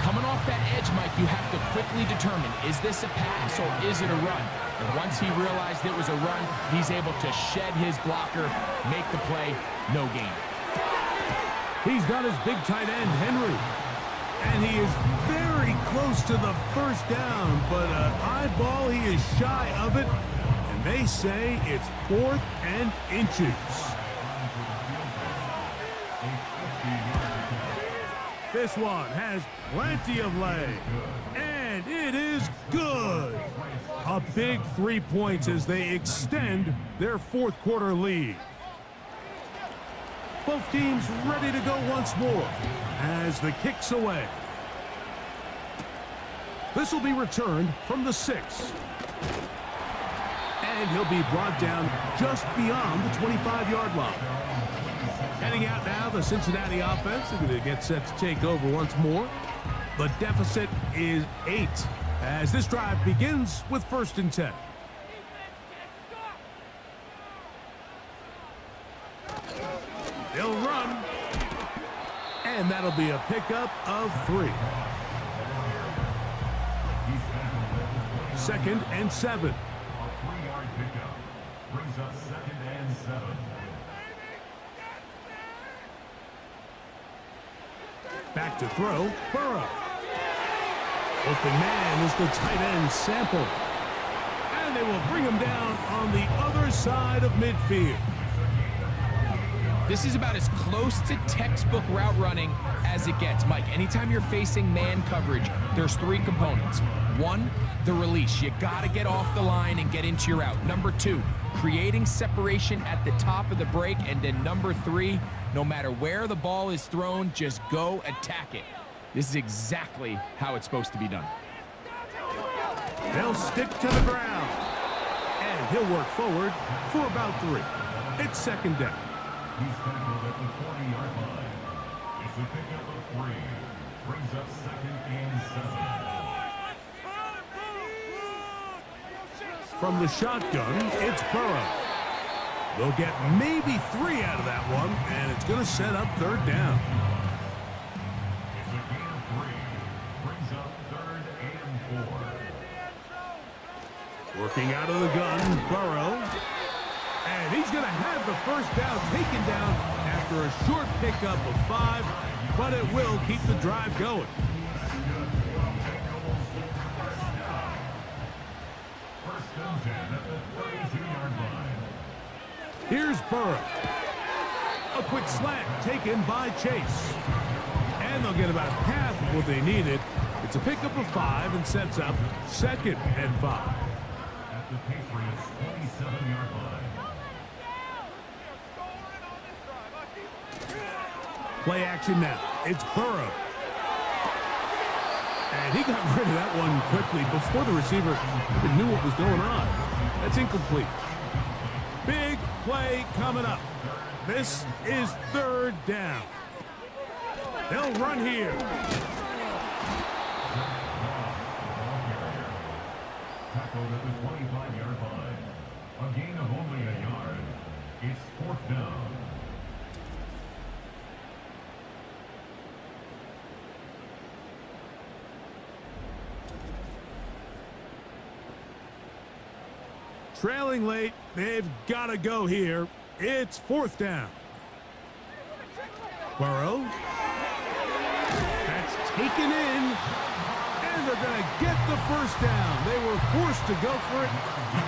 Coming off that edge, Mike, you have to quickly determine, is this a pass or is it a run? And once he realized it was a run, he's able to shed his blocker, make the play, no gain.
He's got his big tight end, Henry. And he is very close to the first down, but an eyeball, he is shy of it. And they say it's 4th and inches. This one has plenty of leg, and it is good. A big 3 points as they extend their 4th quarter lead. Both teams ready to go once more as the kick's away. This will be returned from the 6. And he'll be brought down just beyond the 25-yard line. Heading out now, the Cincinnati offense. They're going to get set to take over once more. The deficit is 8 as this drive begins with 1st and 10. They'll run. And that'll be a pickup of 3. 2nd and 7.
A 3-yard pickup brings up 2nd and 7.
Back to throw, Burrow. Open man is the tight end, Sample. And they will bring him down on the other side of midfield.
This is about as close to textbook route running as it gets, Mike. Anytime you're facing man coverage, there's 3 components. 1, the release. You got to get off the line and get into your route. Number 2, creating separation at the top of the break. And then number 3, no matter where the ball is thrown, just go attack it. This is exactly how it's supposed to be done.
They'll stick to the ground. And he'll work forward for about 3. It's 2nd down.
He's tackled at the 40-yard line. It's a pickup of 3. Brings up 2nd and 7.
From the shotgun, it's Burrow. They'll get maybe 3 out of that one, and it's going to set up 3rd down.
It's a gain of 3. Brings up 3rd and 4.
Working out of the gun, Burrow. And he's going to have the first down taken down after a short pickup of 5, but it will keep the drive going.
First and 10 at the 32-yard line.
Here's Burrow. A quick slant taken by Chase. And they'll get about half of what they needed. It's a pickup of 5 and sets up 2nd and 5.
At the Patriots' 27-yard line.
Play action now. It's Burrow. And he got rid of that one quickly before the receiver even knew what was going on. That's incomplete. Big play coming up. This is 3rd down. They'll run here.
tackled at the 25-yard line. A gain of only a yard. It's 4th down.
Trailing late, they've got to go here. It's 4th down. Burrow. That's taken in. And they're going to get the first down. They were forced to go for it,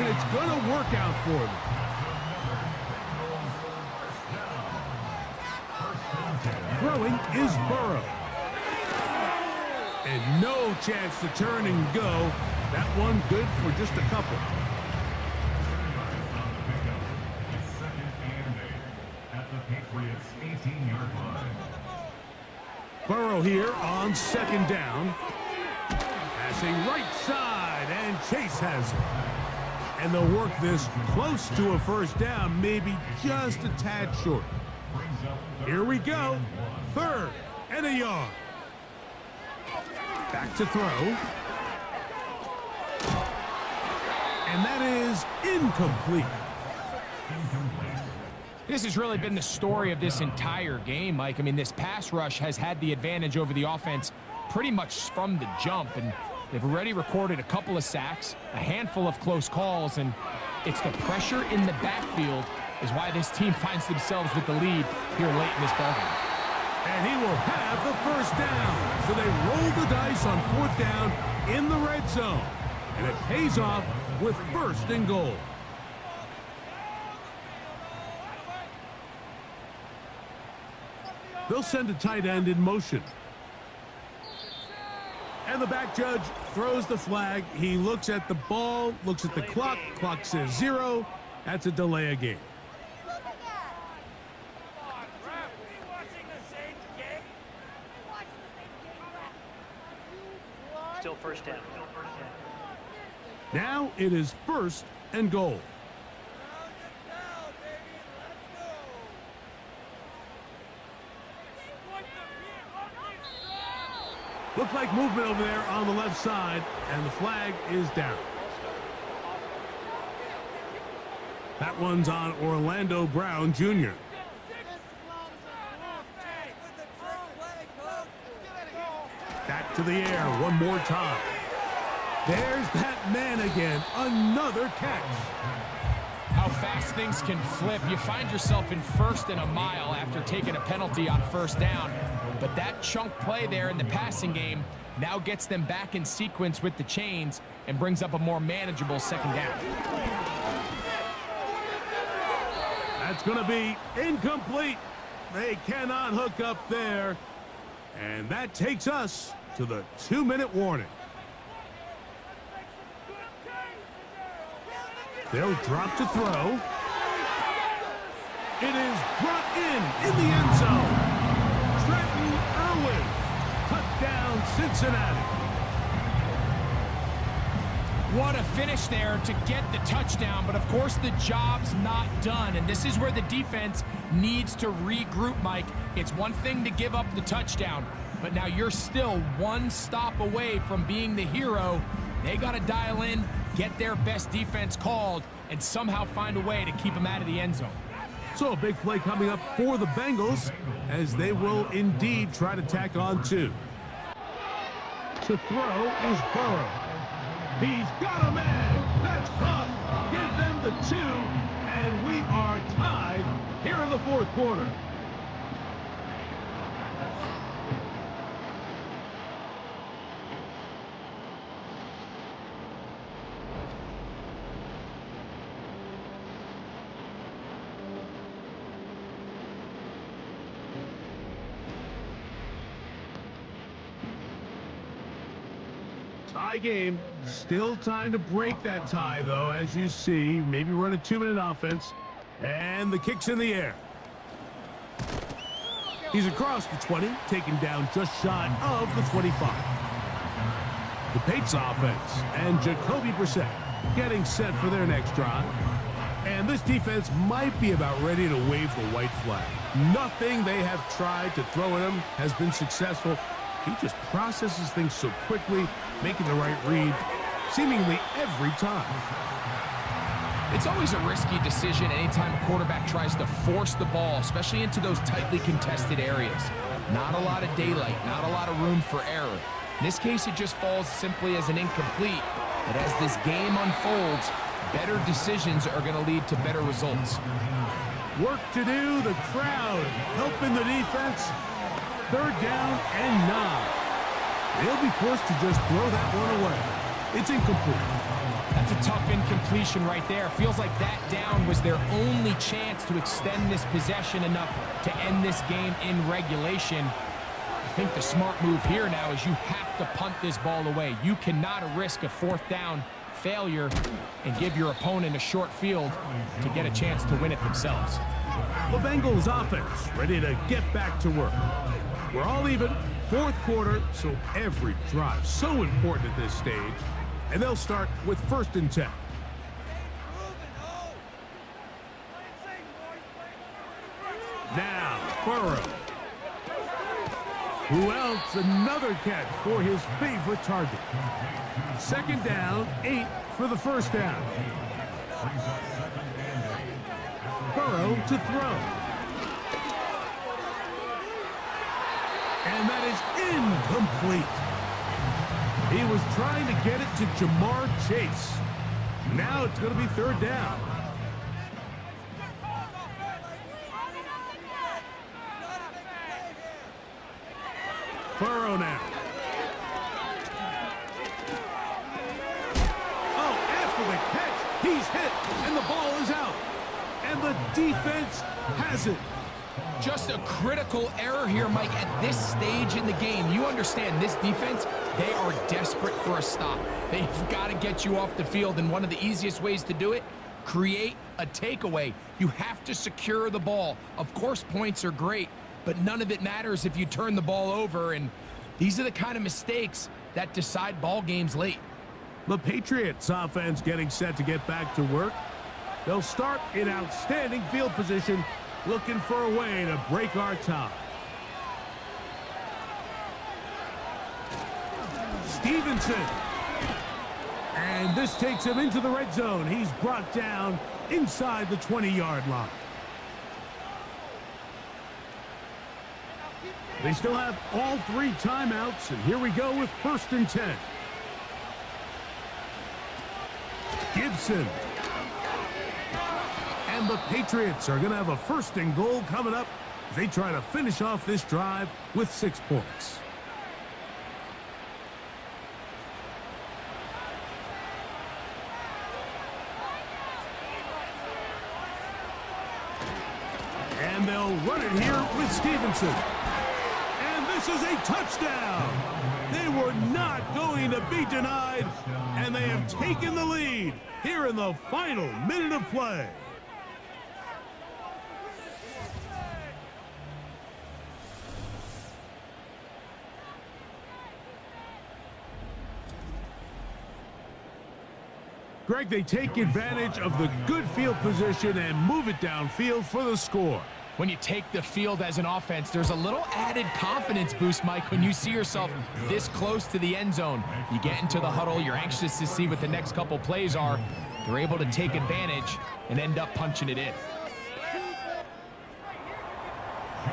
and it's going to work out for them. Throwing is Burrow. And no chance to turn and go. That one good for just a couple.
Patriots 18-yard line.
Burrow here on 2nd down. Passing right side, and Chase has it. And they'll work this close to a first down, maybe just a tad short. Here we go. 3rd and a yard. Back to throw. And that is incomplete.
This has really been the story of this entire game, Mike. I mean, this pass rush has had the advantage over the offense pretty much from the jump, and they've already recorded a couple of sacks, a handful of close calls, and it's the pressure in the backfield is why this team finds themselves with the lead here late in this ballgame.
And he will have the first down. So they roll the dice on 4th down in the red zone, and it pays off with 1st and goal. They'll send a tight end in motion. And the back judge throws the flag. He looks at the ball, looks at the clock. Clock says 0. That's a delay of game.
Still first down.
Now it is 1st and goal. Looks like movement over there on the left side, and the flag is down. That one's on Orlando Brown Jr. Back to the air one more time. There's that man again. Another catch.
How fast things can flip. You find yourself in 1st and a mile after taking a penalty on 1st down. But that chunk play there in the passing game now gets them back in sequence with the chains and brings up a more manageable 2nd down.
That's going to be incomplete. They cannot hook up there. And that takes us to the 2-minute warning. They'll drop to throw. It is brought in the end zone. Trenton Irwin. Touchdown, Cincinnati.
What a finish there to get the touchdown, but of course the job's not done, and this is where the defense needs to regroup, Mike. It's one thing to give up the touchdown, but now you're still one stop away from being the hero. They got to dial in, get their best defense called, and somehow find a way to keep them out of the end zone.
So a big play coming up for the Bengals, as they will indeed try to tack on 2. To throw is Burrow. He's got a man. That's caught. Give them the 2, and we are tied here in the 4th quarter. Tie game. Still time to break that tie, though, as you see. Maybe run a 2-minute offense. And the kick's in the air. He's across the 20, taken down just shy of the 25. The Patriots offense and Jacoby Brissett getting set for their next drive. And this defense might be about ready to wave the white flag. Nothing they have tried to throw at him has been successful. He just processes things so quickly, making the right read. seemingly every time.
It's always a risky decision anytime a quarterback tries to force the ball, especially into those tightly contested areas. Not a lot of daylight, not a lot of room for error. In this case, it just falls simply as an incomplete. But as this game unfolds, better decisions are going to lead to better results.
Work to do, the crowd helping the defense. 3rd down and 9. They'll be forced to just throw that one away. It's incomplete.
That's a tough incompletion right there. Feels like that down was their only chance to extend this possession enough to end this game in regulation. I think the smart move here now is you have to punt this ball away. You cannot risk a 4th down failure and give your opponent a short field to get a chance to win it themselves.
The Bengals offense ready to get back to work. We're all even, 4th quarter, so every drive so important at this stage. And they'll start with 1st and 10. Now, Burrow. Who else? Another catch for his favorite target. 2nd down, 8 for the 1st down. Burrow to throw. And that is incomplete. He was trying to get it to Jamar Chase. Now it's going to be 3rd down. Burrow now. Oh, after the catch, he's hit, and the ball is out. And the defense has it.
Just a critical error here, Mike, at this stage in the game. You understand this defense, they are desperate for a stop. They've got to get you off the field, and one of the easiest ways to do it, create a takeaway. You have to secure the ball. Of course, points are great, but none of it matters if you turn the ball over, and these are the kind of mistakes that decide ball games late.
The Patriots offense getting set to get back to work. They'll start in outstanding field position, looking for a way to break our tie. Stevenson. And this takes him into the red zone. He's brought down inside the 20-yard line. They still have all 3 timeouts, and here we go with 1st and 10. Gibson. And the Patriots are going to have a 1st and goal coming up. They try to finish off this drive with 6 points. And they'll run it here with Stevenson. And this is a touchdown. They were not going to be denied, and they have taken the lead here in the final minute of play. Greg, they take advantage of the good field position and move it downfield for the score.
When you take the field as an offense, there's a little added confidence boost, Mike, when you see yourself this close to the end zone. You get into the huddle, you're anxious to see what the next couple plays are. They're able to take advantage and end up punching it in.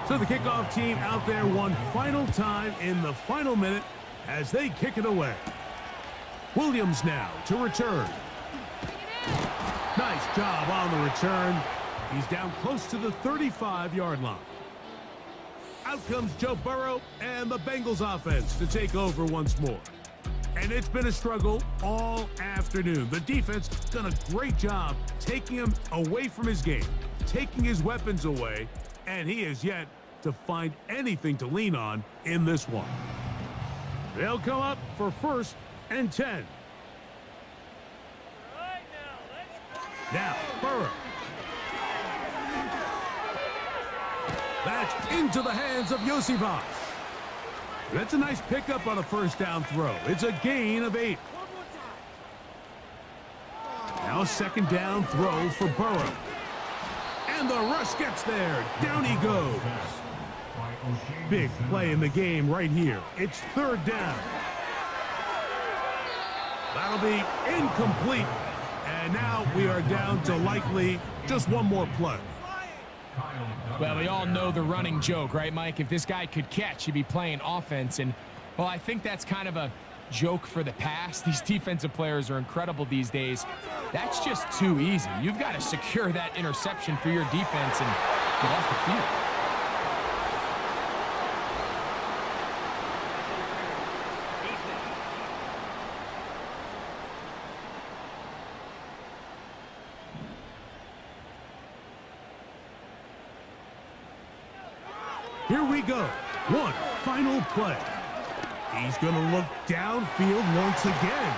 So the kickoff team out there one final time in the final minute as they kick it away. Williams now to return. Nice job on the return. He's down close to the 35-yard line. Out comes Joe Burrow and the Bengals offense to take over once more. And it's been a struggle all afternoon. The defense done a great job taking him away from his game, taking his weapons away, and he has yet to find anything to lean on in this one. They'll come up for 1st and 10. Now, Burrow. That's into the hands of Yosivas. That's a nice pickup on a 1st down throw. It's a gain of 8. Now a 2nd down throw for Burrow. And the rush gets there. Down he goes. Big play in the game right here. It's 3rd down. That'll be incomplete. And now we are down to likely just one more play.
Well, we all know the running joke, right, Mike? If this guy could catch, he'd be playing offense. And, well, I think that's kind of a joke for the past. These defensive players are incredible these days. That's just too easy. You've got to secure that interception for your defense and get off the field.
Here we go. One final play. He's going to look downfield once again.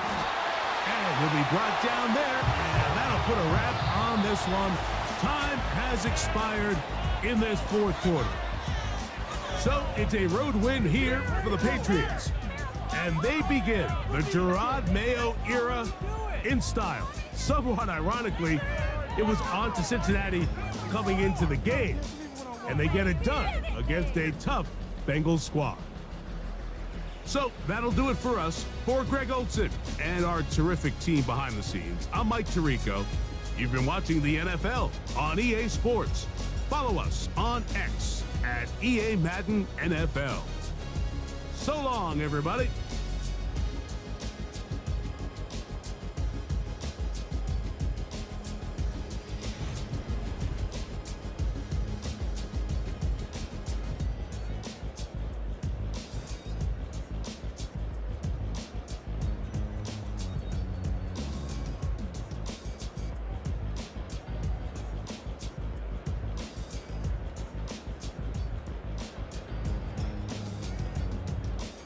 And he'll be brought down there, and that'll put a wrap on this one. Time has expired in this fourth quarter. So it's a road win here for the Patriots. And they begin the Gerard Mayo era in style. Somewhat ironically, it was on to Cincinnati coming into the game. And they get it done against a tough Bengals squad. So that'll do it for us. For Greg Olson and our terrific team behind the scenes, I'm Mike Tirico. You've been watching the NFL on EA Sports. Follow us on X at EA Madden NFL. So long, everybody.